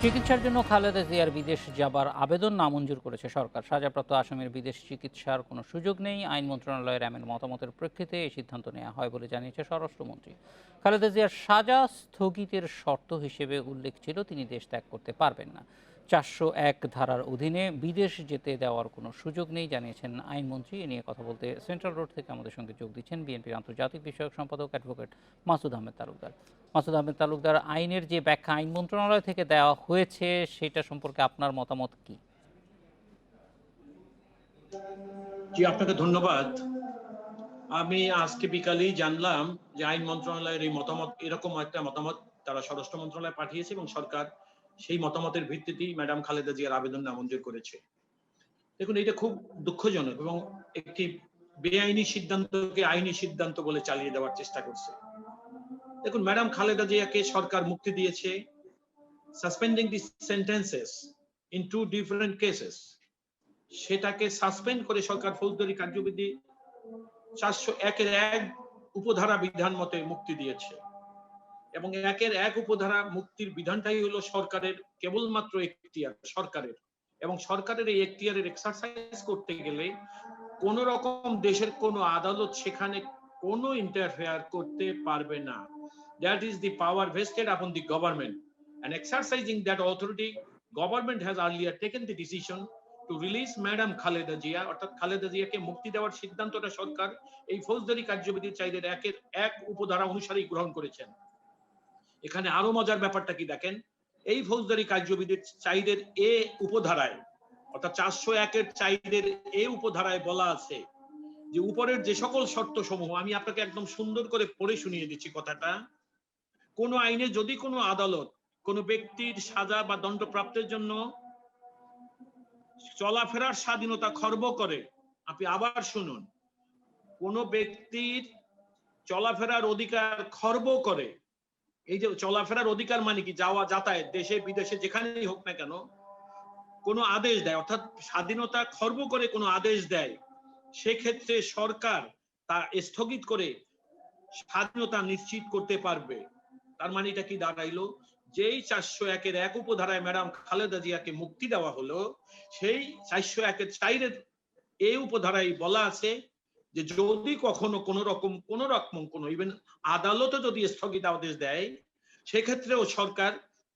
চিকিৎসার জন্য খালেদা জিয়ার বিদেশ যাবার আবেদন নামঞ্জুর করেছে সরকার। সাজাপ্রাপ্ত আসামির বিদেশ চিকিৎসার কোনো সুযোগ নেই। আইন মন্ত্রণালয়ের এমন মতামতের প্রেক্ষিতে এই সিদ্ধান্ত নেওয়া হয় বলে জানিয়েছে স্বরাষ্ট্রমন্ত্রী। খালেদা জিয়ার সাজা স্থগিতের শর্ত হিসেবে উল্লেখ ছিল তিনি দেশ ত্যাগ করতে পারবেন না। ৪০১ ধারার অধীনে বিদেশ যেতে দেওয়ার কোনো সুযোগ নেই জানিয়েছেন আইনমন্ত্রী। এ নিয়ে কথা বলতে সেন্ট্রাল রোড থেকে আমাদের সঙ্গে যোগ দিচ্ছেন বিএনপির আন্তর্জাতিক বিষয়ক সম্পাদক অ্যাডভোকেট মাসুদ আহমেদ তালুকদার। মাসুদ আহমেদ তালুকদার, আইনের যে ব্যাখ্যা আইন মন্ত্রণালয় থেকে দেওয়া হয়েছে সেটা সম্পর্কে আপনার মতামত কি? জি, আপনাকে ধন্যবাদ। আমি আজকে বিকালেই জানলাম যে আইন মন্ত্রণালয়ের এই মতামত, এরকম একটা মতামত তারা স্বরাষ্ট্র মন্ত্রণালয়ে পাঠিয়েছে এবং সরকার সেই মতামতের ভিত্তিতেই ম্যাডাম খালেদা জিয়ার আবেদন নামঞ্জুর করেছে। দেখুন, এটা খুব দুঃখজনক এবং একটি বেআইনি সিদ্ধান্তকে আইনি সিদ্ধান্ত বলে চালিয়ে দেওয়ার চেষ্টা করছে। দেখুন, ম্যাডাম খালেদা জিয়াকে সরকার মুক্তি দিয়েছে suspending the sentences in two different cases. সেটাকে সাসপেন্ড করে সরকার ফৌজদারি কার্যবিধি ৪০১-১ উপধারা বিধান মতে মুক্তি দিয়েছে এবং ১-১ উপধারা মুক্তির বিধানটাই হলো সরকারের কেবলমাত্র এখতিয়ার সরকারের, এবং সরকারের এই এখতিয়ারের এক্সারসাইজ করতে গেলে কোন রকম দেশের কোন আদালত সেখানে কোনো ইন্টারফেয়ার করতে পারবে না। That is the power vested upon the government, and exercising that authority, government has earlier taken the decision to release madam Khaleda Zia, অর্থাৎ খালেদা জিয়াকে মুক্তি দেওয়ার সিদ্ধান্তটা সরকার এই ফৌজদারি কার্যবিধির ৪-১ উপধারা অনুসারেই গ্রহণ করেছেন। এখানে আরো মজার ব্যাপারটা কি দেখেন, এই ফৌজদারি কার্যবিধির ৪-এ উপধারায়, অর্থাৎ ৪০১-এর ৪-এর এ উপধারায় বলা আছে যে উপরের যে সকল শর্ত সমূহ, আমি আপনাকে একদম সুন্দর করে পড়ে শুনিয়ে দিচ্ছি কথাটা। কোন আইনে যদি কোনো আদালত কোন ব্যক্তির সাজা বা দণ্ডপ্রাপ্তের জন্য চলাফেরার স্বাধীনতা খর্ব করে, আপনি আবার শুনুন, কোন ব্যক্তির চলাফেরার অধিকার খর্ব করে, এই যে চলাফেরার অধিকার মানে কি, যাওয়া যাতায়াত দেশে বিদেশে যেখানেই হোক না কেন, কোনো আদেশ দেয়, অর্থাৎ স্বাধীনতা খর্ব করে কোনো আদেশ দেয়, সেক্ষেত্রে সরকার তা স্থগিত করে স্বাধীনতা নিশ্চিত করতে পারবে। তার মানে এটা কি দাঁড়াইলো, যেই ৪০১-১ উপধারায় ম্যাডাম খালেদা জিয়াকে মুক্তি দেওয়া হলো, সেই ৪০১-এর ৪-এর এই উপধারায় বলা আছে যে যদি কখনো কোন রকম ইভেন আদালতও যদি স্থগিতাদেশ দেয়, সেক্ষেত্রেও সরকার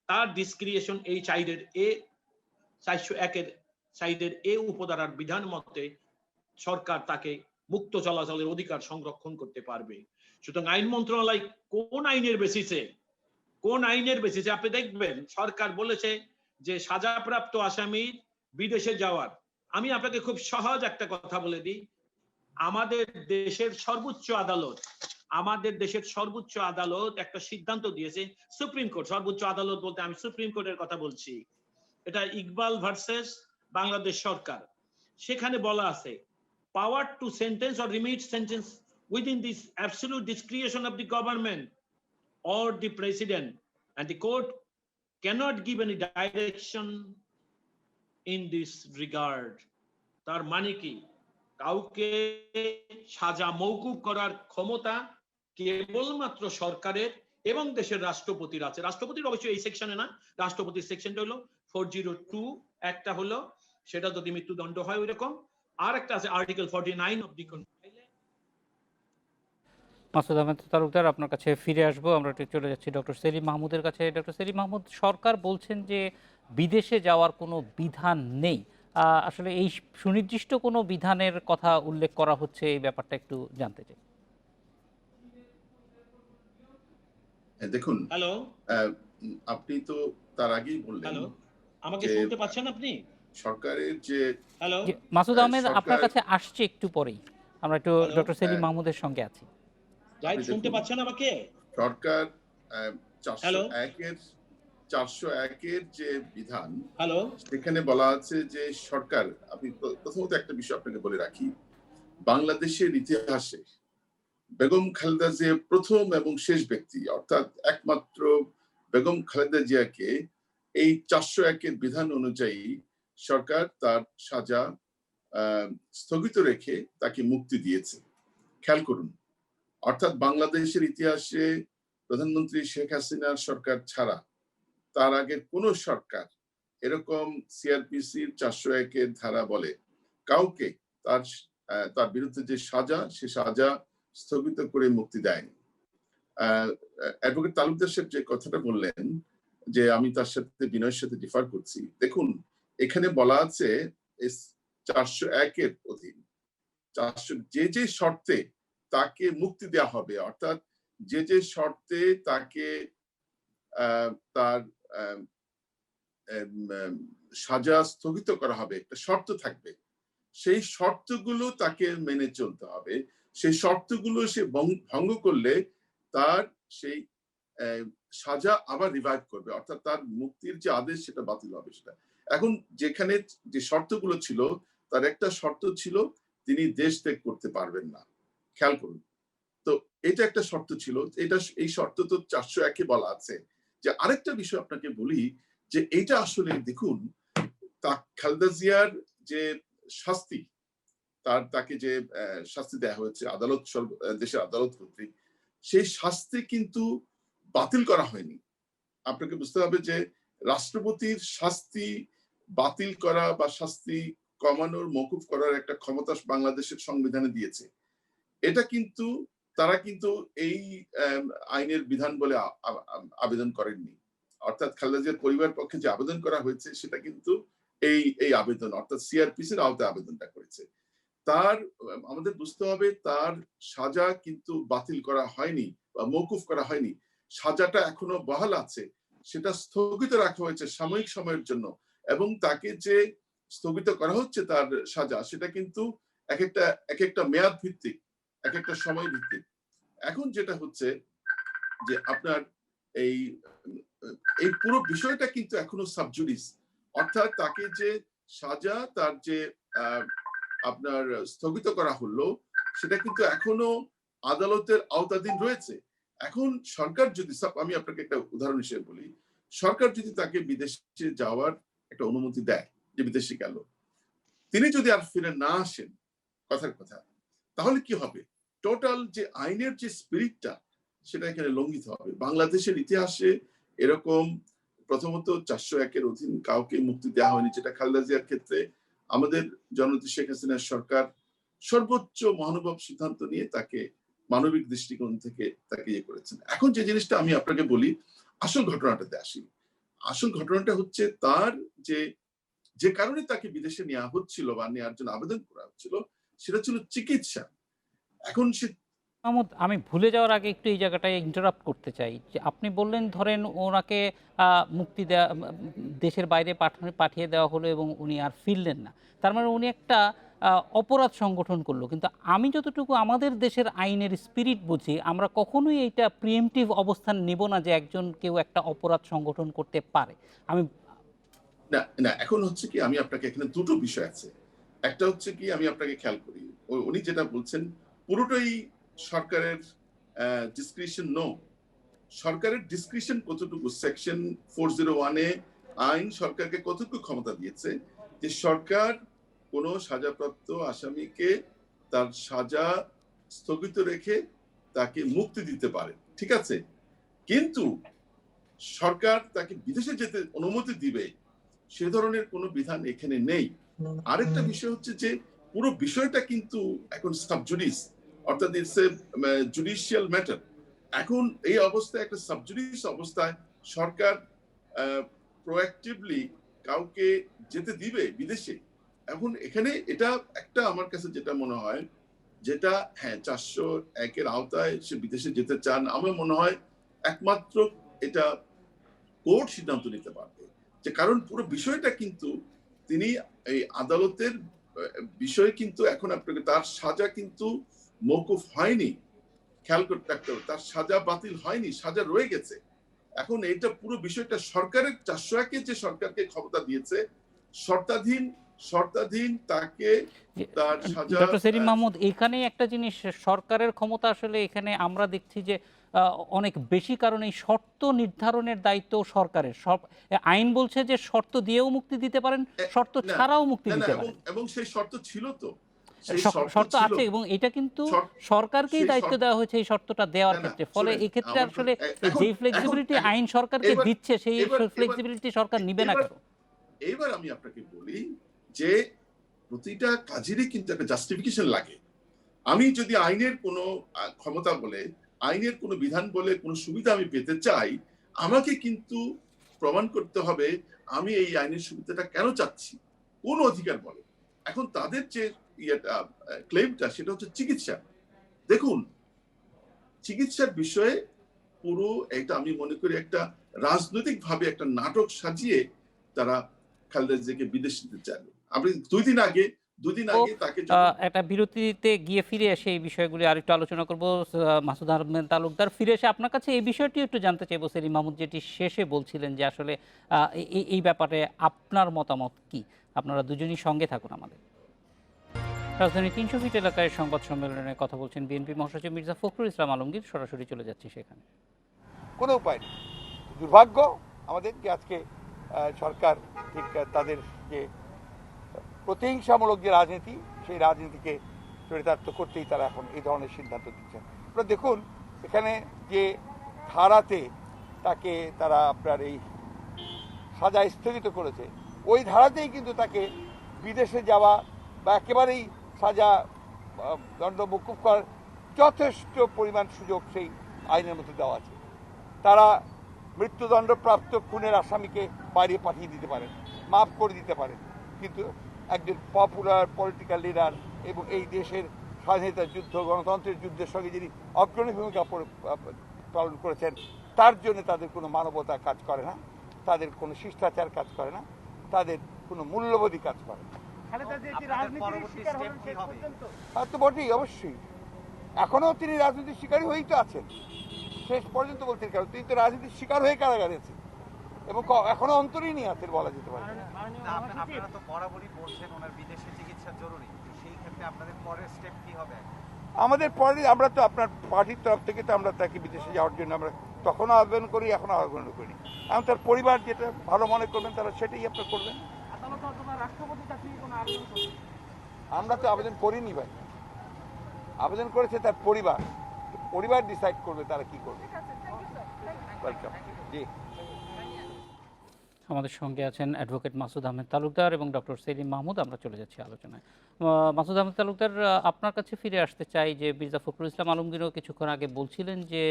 তার ডিসক্রিয়েশন এই ৪০১-এর ৪-এর এ উপধারার বিধান মতে সরকার তাকে মুক্ত চলাচলের অধিকার সংরক্ষণ করতে পারবে। সুতরাং আইন মন্ত্রণালয় কোন আইনের বেসিসে আপনি দেখবেন সরকার বলেছে যে সাজাপ্রাপ্ত আসামির বিদেশে যাওয়ার। আমি আপনাকে খুব সহজ একটা কথা বলে দিই, আমাদের দেশের সর্বোচ্চ আদালত একটা সিদ্ধান্ত দিয়েছে, সুপ্রিম কোর্ট, সর্বোচ্চ আদালত বলতে আমি সুপ্রিম কোর্টের কথা বলছি, এটা ইকবাল ভার্সেস বাংলাদেশ সরকার। সেখানে বলা আছে power to sentence or remit sentence within this absolute discretion of the government or the president, and the court cannot give any direction in this regard. তার মানে কি, কাউকে সাজা মওকুফ করার ক্ষমতা কেবলমাত্র সরকারের এবং দেশের রাষ্ট্রপতির আছে। রাষ্ট্রপতির অবশ্যই এই সেকশনে না, রাষ্ট্রপতির সেকশনটা হলো 402, একটা হলো সেটা যদি মৃত্যুদণ্ড হয় ওই রকম, আর একটা আছে article 49 of the. Masud Ahmed Talukdar, আপনার কাছে ফিরে আসবো। আমরা একটু চলে যাচ্ছি ডক্টর সেলিম মাহমুদের কাছে। ডক্টর সেলিম মাহমুদ, সরকার বলছেন যে বিদেশে যাওয়ার কোনো বিধান নেই। আসলে এই সুনির্দিষ্ট কোনো বিধানের কথা উল্লেখ করা হচ্ছে, এই ব্যাপারটা একটু জানতে চাই। দেখুন, হ্যালো, আপনি তো তার আগেই বললেন। হ্যালো, আমাকে শুনতে পাচ্ছেন আপনি? সরকারের যে হ্যালো, মাসুদ আহমেদ আপনার কাছে আসছে একটু পরেই, আমরা একটু ডক্টর সেলিম মাহমুদের সঙ্গে আছি। রাইট, শুনতে পাচ্ছেন আমাকে? সরকার ৪০১-এর যে বিধান, হ্যালো, সেখানে বলা আছে যে সরকার, আপনি প্রথমত একটা বিষয় আপনাকে বলে রাখি, বাংলাদেশের ইতিহাসে বেগম খালেদা জিয়া প্রথম এবং শেষ ব্যক্তি, অর্থাৎ একমাত্র বেগম খালেদা জিয়াকে এই ৪০১-এর বিধান অনুযায়ী সরকার তার সাজা স্থগিত রেখে তাকে মুক্তি দিয়েছে। খেয়াল করুন, অর্থাৎ বাংলাদেশের ইতিহাসে প্রধানমন্ত্রী শেখ হাসিনার সরকার ছাড়া তার আগের কোন সরকার এরকম সিআরপিসির 401-এর ধারা বলে কাউকে তার তার বিরুদ্ধে যে সাজা সে সাজা স্থগিত করে মুক্তি দেয়নি। অ্যাডভোকেট তালুকদার সাহেব যে কথাটা বললেন যে আমি তার সাথে বিনয়ের সাথে ডিফার করছি, দেখুন এখানে বলা আছে 401-এর অধীন যে যে শর্তে তাকে মুক্তি দেওয়া হবে, অর্থাৎ যে যে শর্তে তাকে তার সাজা স্থগিত করা হবে, একটা শর্ত থাকবে, সেই শর্তগুলো তাকে মেনে চলতে হবে। সেই শর্তগুলো সে ভঙ্গ করলে তার সেই সাজা আবার রিভাইভ করবে, অর্থাৎ তার মুক্তির যে আদেশ সেটা বাতিল হবে। সেটা এখন যেখানে যে শর্তগুলো ছিল তার একটা শর্ত ছিল তিনি দেশ ত্যাগ করতে পারবেন না, খেয়াল করুন। তো এটা একটা শর্ত ছিল, এটা এই শর্ত তো 401-এ বলা আছে। যে আরেকটা বিষয় আপনাকে বলি যে এইটা আসলে দেখুন খালেদা জিয়ার যে শাস্তি, তাকে যে শাস্তি দেওয়া হয়েছে আদালত, দেশের আদালত কর্তৃক, সেই শাস্তি কিন্তু বাতিল করা হয়নি। আপনাকে বুঝতে হবে যে রাষ্ট্রপতির শাস্তি বাতিল করা বা শাস্তি কমানোর মওকুফ করার একটা ক্ষমতা বাংলাদেশের সংবিধানে দিয়েছে। এটা কিন্তু তারা কিন্তু এই আইনের বিধান বলে আবেদন করেননি, অর্থাৎ খালেদা জিয়ার পরিবার পক্ষে যে আবেদন করা হয়েছে সেটা কিন্তু এই আবেদন অর্থাৎ সিআরপিসির আওতায় আবেদনটা করেছে। তার আমাদের বুঝতে হবে তার সাজা কিন্তু বাতিল করা হয়নি বা মওকুফ করা হয়নি, সাজাটা এখনো বহাল আছে, সেটা স্থগিত রাখা হয়েছে সাময়িক সময়ের জন্য। এবং তাকে যে স্থগিত করা হচ্ছে তার সাজা, সেটা কিন্তু এক একটা মেয়াদ ভিত্তিক, এক একটা সময় ভিত্তিক। এখন যেটা হচ্ছে যে আপনার এই পুরো বিষয়টা কিন্তু এখনো সাবজুডিস, অর্থাৎ তাকে যে সাজা তার যে আপনার স্থগিত করা হলো সেটা কিন্তু এখনো আদালতের আওতাধীন রয়েছে। এখন সরকার যদি, আমি আপনাকে একটা উদাহরণ হিসেবে বলি, সরকার যদি তাকে বিদেশে যাওয়ার একটা অনুমতি দেয়, যে বিদেশে গেল, তিনি যদি আর ফিরে না আসেন, কথার কথা, তাহলে কি হবে? টোটাল যে আইনের যে স্পিরিটটা সেটা এখানে লঙ্ঘিত হবে। বাংলাদেশের ইতিহাসে এরকম প্রথমত 401-এর অধীন কাউকে মুক্তি দেওয়া হয়নি, যেটা খালেদা জিয়ার ক্ষেত্রে আমাদের জননেত্রী শেখ হাসিনার সরকার সর্বোচ্চ মহানুভব সিদ্ধান্ত নিয়ে তাকে মানবিক দৃষ্টিকোণ থেকে তাকে ইয়ে করেছেন। এখন যে জিনিসটা আমি আপনাকে বলি, আসল ঘটনাটাতে আসি। আসল ঘটনাটা হচ্ছে তার যে কারণে তাকে বিদেশে নেওয়া হচ্ছিল বা নেওয়ার জন্য আবেদন করা হচ্ছিল সেটা ছিল চিকিৎসা। এখন সে মাহমুদ, আমি ভুলে যাওয়ার আগে একটু এই জায়গাটায় ইন্টারাপ্ট করতে চাই যে আপনি বললেন ধরেন ওনাকে মুক্তি দেওয়া, দেশের বাইরে পাঠিয়ে দেওয়া হলো এবং উনি আর ফিরলেন না, তার মানে উনি একটা অপরাধ সংগঠন করলো। কিন্তু আমি যতটুকু আমাদের দেশের আইনের স্পিরিট বুঝি, আমরা কখনোই এইটা প্রিএমটিভ অবস্থান নেব না যে কেউ একটা অপরাধ সংগঠন করতে পারে। আমি না না এখন হচ্ছে কি, আমি আপনাকে এখানে দুটো বিষয় আছে। একটা হচ্ছে কি, আমি আপনাকে খেয়াল করি, উনি যেটা বলছেন পুরোটাই সরকারের ডিসক্রিশন। নো, সরকারের ডিসক্রিশন কতটুকু? সেকশন 401-এ আইন সরকারকে কতটুকু ক্ষমতা দিয়েছে যে সরকার কোন সাজাপ্রাপ্ত আসামিকে তার সাজা স্থগিত রেখে তাকে মুক্তি দিতে পারে, ঠিক আছে? কিন্তু সরকার তাকে বিদেশে যেতে অনুমতি দিবে সে ধরনের কোনো বিধান এখানে নেই। আরেকটা বিষয় হচ্ছে যে পুরো বিষয়টা কিন্তু এখন সাবজুডিস, অর্থাৎ ইটস এ জুডিশিয়াল ম্যাটার। এখন এই অবস্থায়, একটা সাবজুডিস অবস্থায় সরকার প্রোঅ্যাক্টিভলি কাউকে যেতে দিবে বিদেশে? এখন এখানে এটা একটা আমার কাছে যেটা মনে হয়, যেটা হ্যাঁ 401-এর আওতায় সে বিদেশে যেতে চান, আমার মনে হয় একমাত্র এটা কোর্ট সিদ্ধান্ত নিতে পারবে। যে কারণ পুরো বিষয়টা কিন্তু তিনি এই আদালতের বিষয়, কিন্তু এখন আপনাকে তার সাজা কিন্তু মওকুফ হয়নি, খেয়াল করতে রাখতে হবে, তার সাজা বাতিল হয়নি, সাজা রয়ে গেছে। এখন এটা পুরো বিষয়টা সরকারের 401-এ যে সরকারকে ক্ষমতা দিয়েছে শর্তাধীন তাকে তার সাজা। ডক্টর সেলিম মাহমুদ, এখানেই একটা জিনিস, সরকারের ক্ষমতা আসলে এখানে আমরা দেখছি যে অনেক বেশি, কারণ এই শর্ত নির্ধারণের দায়িত্ব সরকারের। সব আইন বলছে যে শর্ত দিয়েও মুক্তি দিতে পারেন, শর্ত ছাড়াও মুক্তি দিতে পারেন। এবং সেই শর্ত ছিল তো, সেই শর্ত শর্ত ছিল, আছে এবং এটা কিন্তু শর্ত সরকারকেই সেই দায়িত্ব শর্ত দেওয়া হয়েছে এই শর্তটা দেওয়ার না না ক্ষেত্রে। ফলে শুনেন এক্ষেত্রে আমার আসলে এখন যে এখন ফ্লেক্সিবিলিটি এখন আইন সরকারকে এবার দিচ্ছে সেই এবার এবার ফ্লেক্সিবিলিটি সরকার নিবে না এবার কেন? এবার আমি আপনাকে বলি যে প্রতিটা কাজেরই কিন্তু একটা জাস্টিফিকেশন লাগে। আমি যদি আইনের কোনো ক্ষমতা বলে, আইনের কোনো বিধান বলে কোনো সুবিধা আমি পেতে চাই, আমাকে কিন্তু প্রমাণ করতে হবে আমি এই আইনের সুবিধাটা কেন চাচ্ছি, কোন অধিকার বলে। এখন তাদের যে ইয়েটা ক্লেমটা সেটা হচ্ছে চিকিৎসা। দেখুন, চিকিৎসার বিষয়ে পুরো এটা আমি মনে করি একটা রাজনৈতিক ভাবে একটা নাটক সাজিয়ে তারা খালেদা জিয়াকে বিদেশ নিতে চান। আপনি দুদিন তো আগে তাকে যখন একটা বিরতিতে গিয়ে ফিরে এসে এই বিষয়গুলি আরেকটু আলোচনা করব। মাসুদ আহমেদ তালুকদার, ফিরে এসে আপনার কাছে এই বিষয়টি একটু জানতে চাইবো। সেলিম মাহমুদ যেটি শেষে বলছিলেন যে আসলে এই ব্যাপারে আপনার মতামত কি? আপনারা দুজনই সঙ্গে থাকুন আমাদের। রাজধানী ৩০০ ফিট এলাকায় সংবাদ সম্মেলনে কথা বলছেন বিএনপি মহাসচিব মির্জা ফখরুল ইসলাম আলমগীর। সরাসরি চলে যাচ্ছি সেখানে। কোনো উপায় নেই। দুর্ভাগ্য আমাদের যে আজকে সরকার ঠিক তাদের যে প্রতিহিংসামূলক যে রাজনীতি, সেই রাজনীতিকে চরিতার্থ করতেই তারা এখন এই ধরনের সিদ্ধান্ত দিচ্ছেন। আপনারা দেখুন এখানে যে ধারাতে তাকে তারা আপনার এই সাজা স্থগিত করেছে, ওই ধারাতেই কিন্তু তাকে বিদেশে যাওয়া বা একেবারেই সাজা দণ্ড মকুব করার যথেষ্ট পরিমাণ সুযোগ সেই আইনের মধ্যে দেওয়া আছে। তারা মৃত্যুদণ্ডপ্রাপ্ত খুনের আসামিকে বাইরে পাঠিয়ে দিতে পারেন, মাফ করে দিতে পারেন, কিন্তু একজন পপুলার পলিটিক্যাল লিডার এবং এই দেশের স্বাধীনতা যুদ্ধ গণতন্ত্রের যুদ্ধের সঙ্গে যিনি অগ্রণী ভূমিকা পালন করেছেন, তার জন্য তাদের কোনো মানবতা কাজ করে না, তাদের কোনো শিষ্টাচার কাজ করে না, তাদের কোনো মূল্যবোধই কাজ করে না। তো বটেই, অবশ্যই এখনো তিনি রাজনীতির শিকারী হয়েই তো আছেন, শেষ পর্যন্ত বলতে কারণ তিনি তো রাজনীতির শিকার হয়ে কারাগারে আছেন এবং এখনো অন্তরই নিয়ে আছেন বলা যেতে পারে। আপনারা তো বরাবরই বলছেন ওনার বিদেশে চিকিৎসা জরুরি, সেই ক্ষেত্রে আপনাদের পরের স্টেপ কি হবে? আমাদের পরে আমরা তো আপনার পার্টির তরফ থেকে তো আমরা তাকে বিদেশে যাওয়ার জন্য আমরা তখনও আবেদন করি, এখনো আবেদন করি। এখন তার পরিবার যেটা ভালো মনে করবেন তারা সেটাই আপনার করবেন। আমরা তো আবেদন করিনি ভাই, আবেদন করেছে তার পরিবার ডিসাইড করবে তারা কি করবে। ওয়েলকাম। জি, আমাদের সঙ্গে আছেন অ্যাডভোকেট মাসুদ আহমেদ তালুকদার এবং ডক্টর সেলিম মাহমুদ। আমরা চলে যাচ্ছি আলোচনায়। মাসুদ আহমেদ তালুকদার, আপনার কাছে ফিরে আসতে চাই যে মির্জা ফখরুল ইসলাম আলমগীরও কিছুক্ষণ আগে বলছিলেন যে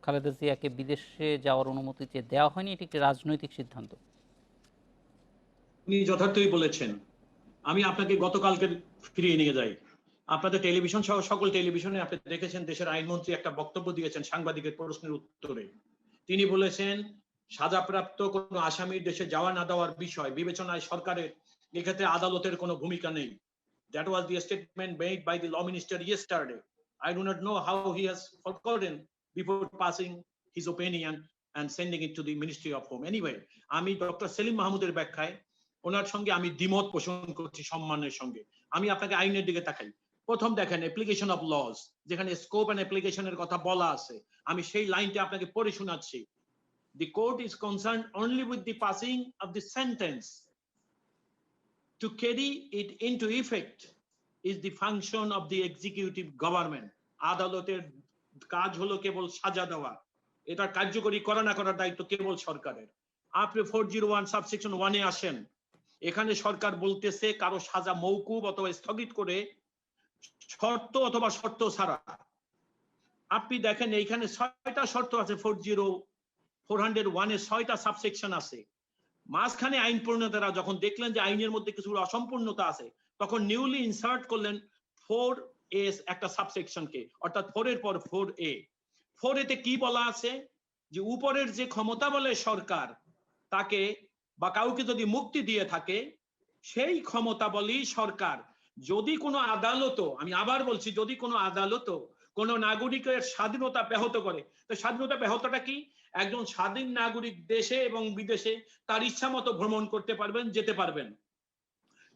খালেদা জিয়াকে বিদেশে যাওয়ার অনুমতি যে দেওয়া হয়নি, এটি একটি রাজনৈতিক সিদ্ধান্ত। উনি যথার্থই বলেছেন। আমি আপনাকে গতকালকে ফিরিয়ে নিয়ে যাই। আপনাদের টেলিভিশন সহ সকল টেলিভিশনে আপনি দেখেছেন দেশের আইনমন্ত্রী একটা বক্তব্য দিয়েছেন সাংবাদিকের প্রশ্নের উত্তরে। তিনি বলেছেন সাজাপ্রাপ্ত কোনো আসামির দেশে যাওয়া না দেওয়ার বিষয় বিবেচনায় সরকারের এক্ষেত্রে আদালতের কোনো ভূমিকা নেই। That was the statement made by the law minister yesterday. I do not know how he has forgotten before passing his opinion and sending it to the Ministry of Home. Anyway, আমি doctor Selim মাহমুদের ব্যাখ্যায় ওনার সঙ্গে আমি দ্বিমত পোষণ করছি সম্মানের সঙ্গে। আমি আপনাকে আইনের দিকে তাকাই। প্রথম দেখেন অ্যাপ্লিকেশন অফ লজ, যেখানে স্কোপ এন্ড অ্যাপ্লিকেশনের কথা বলা আছে, আমি সেই লাইনটা আপনাকে পড়ে শোনাচ্ছি। The court is concerned only with the passing of the sentence. To carry it into effect is the function of the executive government. আদালতের কাজ হলো কেবল সাজা দেওয়া, এটা কার্যকরী করা না করার দায়িত্ব কেবল সরকারের। আপনি 401 সাবসেকশন 1 এ আসেন, এখানে সরকার বলতেছে কারো সাজা মওকুফ অথবা স্থগিত করে শর্ত অথবা শর্ত ছাড়া। আপনি দেখেন এইখানে 6টা শর্ত আছে। 401 এ 6টা সাবসেকশন আছে। মাঝখানে আইন প্রণেতারা যখন দেখলেন যে আইনের মধ্যে কিছু অসম্পূর্ণতা আছে, তখন নিউলি ইনসার্ট করলেন 4A একটা সাবসেকশনকে, অর্থাৎ 4 এর পর 4A। 4A তে কি বলা আছে যে উপরের যে ক্ষমতা বলে সরকার তাকে বা কাউকে যদি মুক্তি দিয়ে থাকে, সেই ক্ষমতা বলি সরকার যদি কোনো আদালত, আমি আবার বলছি, যদি কোনো আদালত কোন নাগরিকের স্বাধীনতা ব্যাহত করে, তো স্বাধীনতা ব্যাহতটা কি? একজন স্বাধীন নাগরিক দেশে এবং বিদেশে তার ইচ্ছা মতো ভ্রমণ করতে পারবেন, যেতে পারবেন।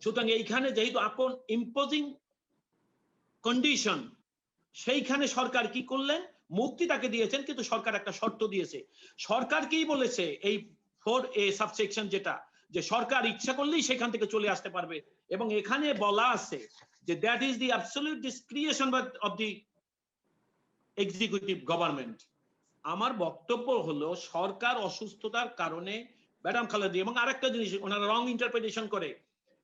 সুতরাং এইখানে যেহেতু আপন ইম্পোজিং কন্ডিশন, সেইখানে সরকার কি করলেন? মুক্তি তাকে দিয়েছেন, কিন্তু সরকার একটা শর্ত দিয়েছে। সরকার কি বলেছে? এই 4A সাবসেকশন যেটা, যে সরকার ইচ্ছা করলেই সেখান থেকে চলে আসতে পারবে। এবং এখানে বলা আছে যে that is the absolute discretion of the executive government. আমার বক্তব্য হলো সরকার অসুস্থতার কারণে ম্যাডাম খালেদা জিয়া, এবং আরেকটা জিনিস ওনারা রং ইন্টারপ্রিটেশন করে,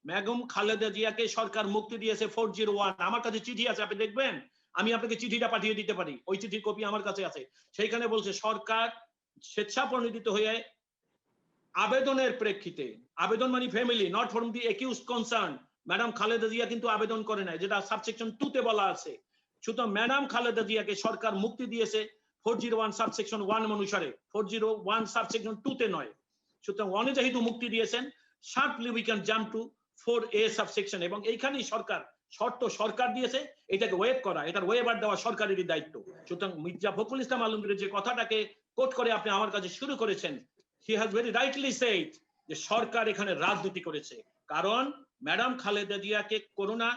ম্যাডাম খালেদা জিয়াকে সরকার মুক্তি দিয়েছে 401। আমার কাছে চিঠি আছে, আপনি দেখবেন, আমি আপনাকে চিঠিটা পাঠিয়ে দিতে পারি, ওই চিঠির কপি আমার কাছে আছে। সেইখানে বলছে সরকার স্বেচ্ছাপ্রণোদিত হয়ে আবেদনের প্রেক্ষিতে, আবেদন মানে family, not from the accuse concern, madam Khaleda Zia কিন্তু আবেদন করে নাই, যেটা সাবসেকশন 2 তে বলা আছে। সুতরাং ম্যাডাম খালেদা জিয়াকে সরকার মুক্তি দিয়েছে 401 সাবসেকশন 1 অনুসারে, 401 সাবসেকশন 2 তে নয়। সুতরাং 1 এ যেহেতু মুক্তি দিয়েছেন, sharply we can jump to 4A subsection, এবং এইখানেই সরকার শর্ত সরকার দিয়েছে, এটাকে ওয়েভ করা, এটার ওয়েভার দেওয়া সরকারেরই দায়িত্ব। সুতরাং মির্জা ফখরুল ইসলাম আলমগীরের যে কথাটাকে কোট করে আপনি আমার কাছে শুরু করেছেন, he has very rightly said যে সরকার এখানে রাজনীতি করেছে। কারণ ম্যাডাম খালেদা জিয়াকে করোনা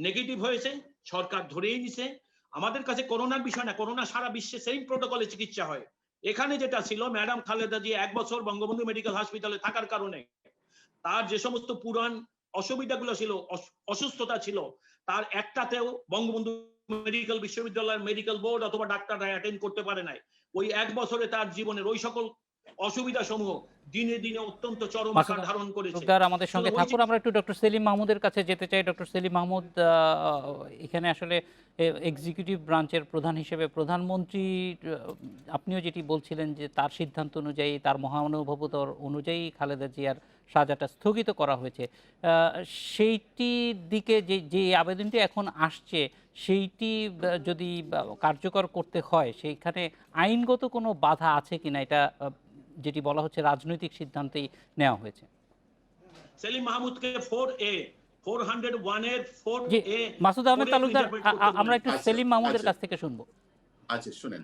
নেগেটিভ হয়েছে, সরকার ধরেই নিছে। আমাদের কাছে করোনার বিষয় না, করোনা সারা বিশ্বে সেম প্রোটোকলে চিকিৎসা হয়। এখানে যেটা ছিল, ম্যাডাম খালেদা জিয়া 1 বছর বঙ্গবন্ধু মেডিকেল হসপিটালে থাকার কারণে তার যে সমস্ত পুরান অসুবিধাগুলো ছিল, অসুস্থতা ছিল, তার একটাতেও বঙ্গবন্ধু মেডিকেল বিশ্ববিদ্যালয়ের মেডিকেল বোর্ড অথবা ডাক্তাররা অ্যাটেন্ড করতে পারে নাই। ওই 1 বছরে তার জীবনের ওই সকল অসুবিধা সমূহ দিনে দিনে অত্যন্ত চরম আকার ধারণ করেছে। আমাদের সঙ্গে থাকুন, আমরা একটু ডক্টর সেলিম মাহমুদের কাছে যেতে চাই। ডক্টর সেলিম মাহমুদ, এখানে আসলে এক্সিকিউটিভ ব্রাঞ্চের প্রধান হিসেবে প্রধানমন্ত্রী, আপনিও যেটি বলছিলেন যে তার সিদ্ধান্ত অনুযায়ী, তার মহানুভবতার অনুযায়ী খালেদা জিয়ার সাজাটা স্থগিত করা হয়েছে। সেইটির দিকে যে যে আবেদনটি এখন আসছে, সেইটি যদি কার্যকর করতে হয়, সেইখানে আইনগত কোনো বাধা আছে কিনা, এটা যেটি বলা হচ্ছে রাজনৈতিক সিদ্ধান্তেই নেওয়া হয়েছে। সেলিম মাহমুদকে 4A 401 এর 4A জি, মাসুদ আহমেদ তালুকদার, আমরা একটু সেলিম মাহমুদের কাছ থেকে শুনবো। আচ্ছা শুনেন,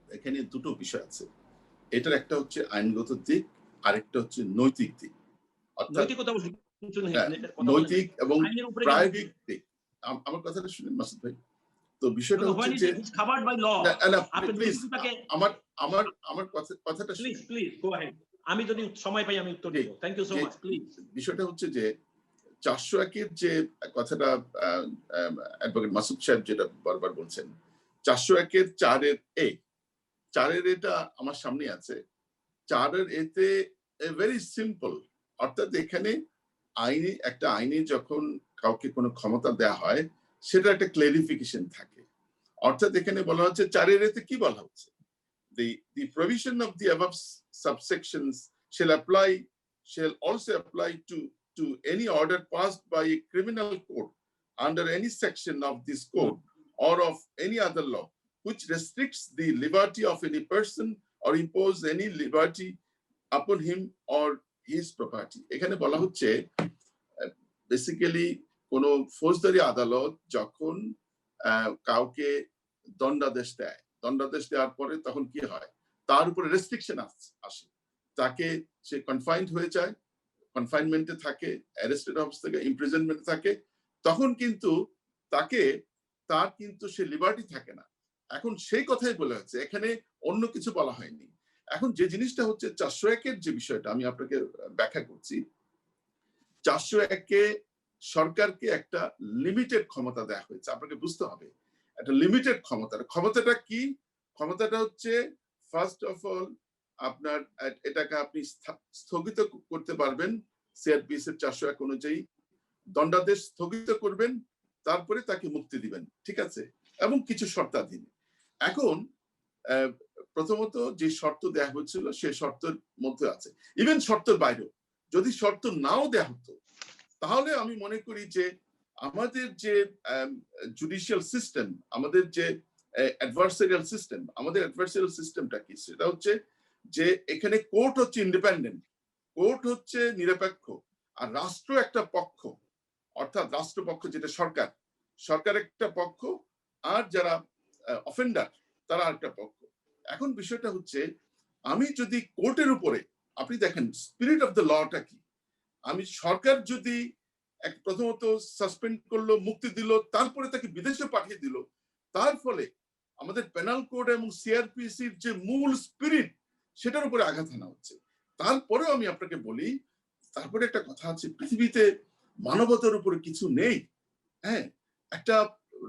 এখানে দুটো বিষয় আছে। এটার একটা হচ্ছে আইনগত দিক, আরেকটা হচ্ছে নৈতিক দিক। অর্থাৎ নৈতিক এবং প্রায়োগিক দিক। আমার কথাটা শুনেন মাসুদ ভাই। তো বিষয়টা হচ্ছে যে আমার কথাটা প্লিজ গো অ্যাহেড, আমি যদি সময় পাই আমি উত্তর দেব। Thank you so much. Please, বিষয়টা হচ্ছে যে 401 এর যে কথাটা অ্যাডভোকেট মাসুদ সাহেব যেটা বারবার বলছেন, 401 এর 4 এর এ, 4 এর এটা আমার সামনে আছে। 4 এর এতে ভেরি সিম্পল, অর্থাৎ এখানে আইনে একটা আইনে যখন কাউকে কোনো ক্ষমতা দেওয়া হয়, সেটা একটা ক্লারিফিকেশন থাকে। অর্থাৎ এখানে বলা হচ্ছে 4 এর এতে কি বলা হচ্ছে, the provision of the above subsections shall also apply to any order passed by a criminal court under any section of this code or of any other law which restricts the liberty of any person or impose any liberty upon him or his property. এখানে বলা হচ্ছে basically কোন ফৌজদারি আদালত যখন কাউকে দণ্ডাদেশ দেয়, দণ্ডাদেশ দেওয়ার পরে তখন কি হয়, তার উপরে রেস্ট্রিকশন আসে, তাকে সে কনফাইন্ড হয়ে যায়, কনফাইনমেন্টে থাকে, অ্যারেস্টেড অবস্থা থেকে ইমপ্রিজনমেন্টে থাকে, তখন কিন্তু তার কিন্তু সে লিবার্টি থাকে না। এখন সেই কথাই বলা হচ্ছে, এখানে অন্য কিছু বলা হয়নি। এখন যে জিনিসটা হচ্ছে 401 এর যে বিষয়টা আমি আপনাকে ব্যাখ্যা করছি, 401 এ সরকারকে একটা লিমিটেড ক্ষমতা দেওয়া হয়েছে। আপনাকে বুঝতে হবে একটা লিমিটেড ক্ষমতাটা কি? ক্ষমতাটা হচ্ছে ফার্স্ট অফ অল আপনার এটাকে আপনি স্থগিত করতে পারবেন সিআরপিসি এর 401 অনুযায়ী, দণ্ডাদেশ স্থগিত করবেন, তারপরে তাকে মুক্তি দিবেন, ঠিক আছে, এবং কিছু শর্তাধীন। এখন প্রথমত যে শর্ত দেওয়া হয়েছিল সে শর্তের মধ্যে আছে, ইভেন শর্তের বাইরেও যদি শর্ত নাও দেওয়া হতো, তাহলে আমি মনে করি যে আমাদের যে জুডিশিয়াল সিস্টেম, আমাদের যে অ্যাডভার্সারিয়াল সিস্টেম, আমাদের অ্যাডভার্সারিয়াল সিস্টেমটা কি, সেটা হচ্ছে যে এখানে কোর্ট হচ্ছে ইন্ডিপেন্ডেন্ট, কোর্ট হচ্ছে নিরপেক্ষ, আর রাষ্ট্র একটা পক্ষ, অর্থাৎ রাষ্ট্রপক্ষ যেটা সরকার একটা পক্ষ, আর যারা অফেন্ডার তারা আরেকটা পক্ষ। এখন বিষয়টা হচ্ছে, আমি যদি কোর্টের উপরে, আপনি দেখেন স্পিরিট অফ দ্য লটা কি, আমি সরকার যদি প্রথমত সাসপেন্ড করলো, মুক্তি দিল, তারপরে তাকে বিদেশে পাঠিয়ে দিল, তার ফলে আমাদের পেনাল কোড এবং সিআরপিসির যে মূল স্পিরিট সেটার উপরে আঘাত হানা হচ্ছে। তারপরেও আমি আপনাকে বলি, তারপরে একটা কথা আছে, পৃথিবীতে মানবতার উপরে কিছু নেই, হ্যাঁ, একটা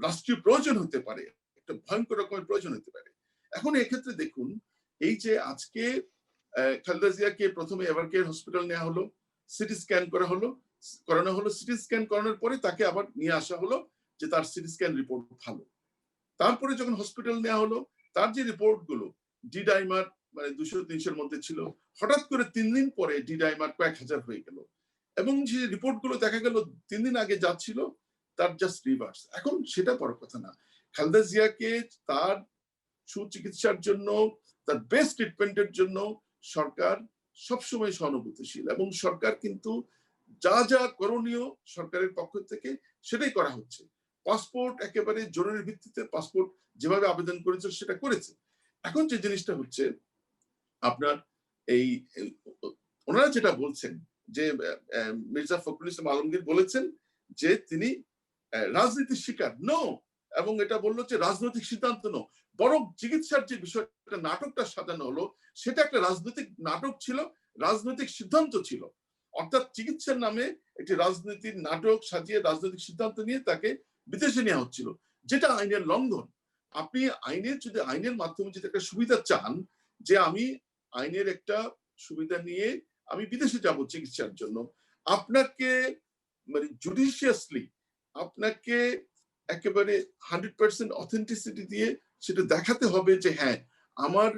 রাষ্ট্রীয় প্রয়োজন হতে পারে, একটা ভয়ঙ্কর রকমের প্রয়োজন হতে পারে। এখন এক্ষেত্রে দেখুন, এই যে আজকে খালেদা জিয়াকে প্রথমে এভারকেয়ার হসপিটাল নেওয়া হলো, সিটি স্ক্যান করানো হলো, সিটি স্ক্যান করানোর পরে তাকে আবার নিয়ে আসা হলো যে তার সিটি স্ক্যান রিপোর্ট ভালো। তারপরে যখন হসপিটাল নেওয়া হলো, তার যে রিপোর্ট গুলো ডি ডাইমার মানে 200-300 মধ্যে ছিল, হঠাৎ করে 3 দিন পরে ডি ডাইমার কয়েক হাজার হয়ে গেল, এবং যে রিপোর্ট গুলো দেখা গেল 3 দিন আগে যা ছিল তার জাস্ট রিভার্স। এখন সেটা বড় কথা না। খালেদা জিয়াকে তার সুচিকিৎসার জন্য, তার বেস্ট ট্রিটমেন্টের জন্য সরকার সবসময় সহানুভূতিশীল, এবং সরকার কিন্তু যা যা করণীয় সরকারের পক্ষ থেকে সেটাই করা হচ্ছে। পাসপোর্ট একেবারে জরুরি ভিত্তিতে পাসপোর্ট যেভাবে আবেদন করেছে সেটা করেছে। এখন যে জিনিসটা হচ্ছে আপনার এই ওনারা যেটা বলছেন যে মির্জা ফখরুল ইসলাম আলমগীর বলেছেন যে তিনি রাজনীতির শিকার নো, এবং এটা বললো যে রাজনৈতিক সিদ্ধান্ত নো, বরং চিকিৎসার যে বিষয়টা নাটকটা সাজানো হলো সেটা একটা রাজনৈতিক নাটক ছিল, রাজনৈতিক সিদ্ধান্ত ছিল। অর্থাৎ চিকিৎসার নামে একটি রাজনীতির নাটক সাজিয়ে রাজনৈতিক সিদ্ধান্ত নিয়ে তাকে বিদেশে নেওয়া হচ্ছিল, যেটা আইনের লঙ্ঘন। আপনি আইনের মাধ্যমে যদি একটা সুবিধা চান যে আমি আইনের একটা সুবিধা নিয়ে আমি বিদেশে যাব চিকিৎসার জন্য, আপনাকে মানে জুডিশিয়াসলি আপনাকে একেবারে 100% অথেন্টিসিটি দিয়ে সেটা দেখাতে হবে যে হ্যাঁ আমার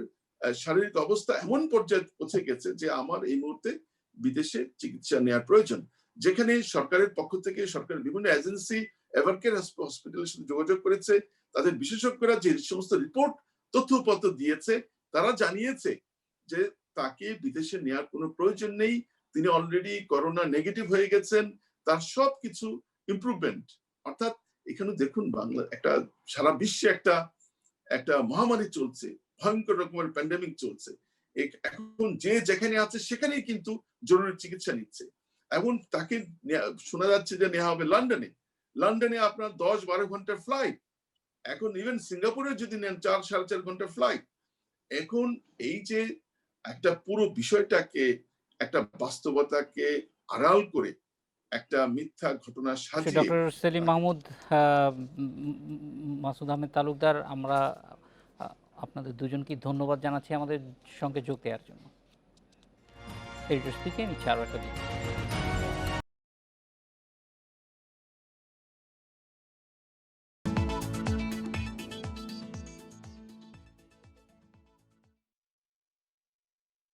শারীরিক অবস্থা এমন পর্যায়ে পৌঁছে গেছে যে আমার এই মুহূর্তে বিদেশে চিকিৎসা নেওয়ার প্রয়োজন। যেখানে সরকারের পক্ষ থেকে সরকারের বিভিন্ন এজেন্সি এভারকেয়ার হসপিটালের সাথে যোগাযোগ করেছে, তাদের বিশেষজ্ঞরা যে সমস্ত রিপোর্ট তথ্যপত্র দিয়েছে তারা জানিয়েছে যে তাকে বিদেশে নেওয়ার কোনো প্রয়োজন নেই, তিনি অলরেডি করোনা নেগেটিভ হয়ে গেছেন, তার সবকিছু ইমপ্রুভমেন্ট। অর্থাৎ এখানে দেখুন বাংলা একটা সারা বিশ্বে একটা মহামারী চলছে, ভয়ঙ্কর রকমের প্যান্ডেমিক চলছে, এখন যে যেখানে আছে সেখানেই কিন্তু জরুরি চিকিৎসা নিচ্ছে। এবং তাকে শোনা যাচ্ছে যে নেওয়া হবে লন্ডনে আপনার 10-12 ঘন্টার ফ্লাইট, এখন ইভেন সিঙ্গাপুরে যদি নেন 4-4.5 ঘন্টার ফ্লাইট। এখন এই যে একটা পুরো বিষয়টাকে একটা বাস্তবতাকে আড়াল করে একটা মিথ্যা ঘটনা সাজিয়ে ডক্টর সেলিম মাহমুদ, মাসুদ আহমেদ তালুকদার, আমরা আপনাদের দুজনকে ধন্যবাদ জানাচ্ছি আমাদের সঙ্গে যোগ দেওয়ার জন্য। এডিটর স্পিকে নিচ্ছে আরও একটা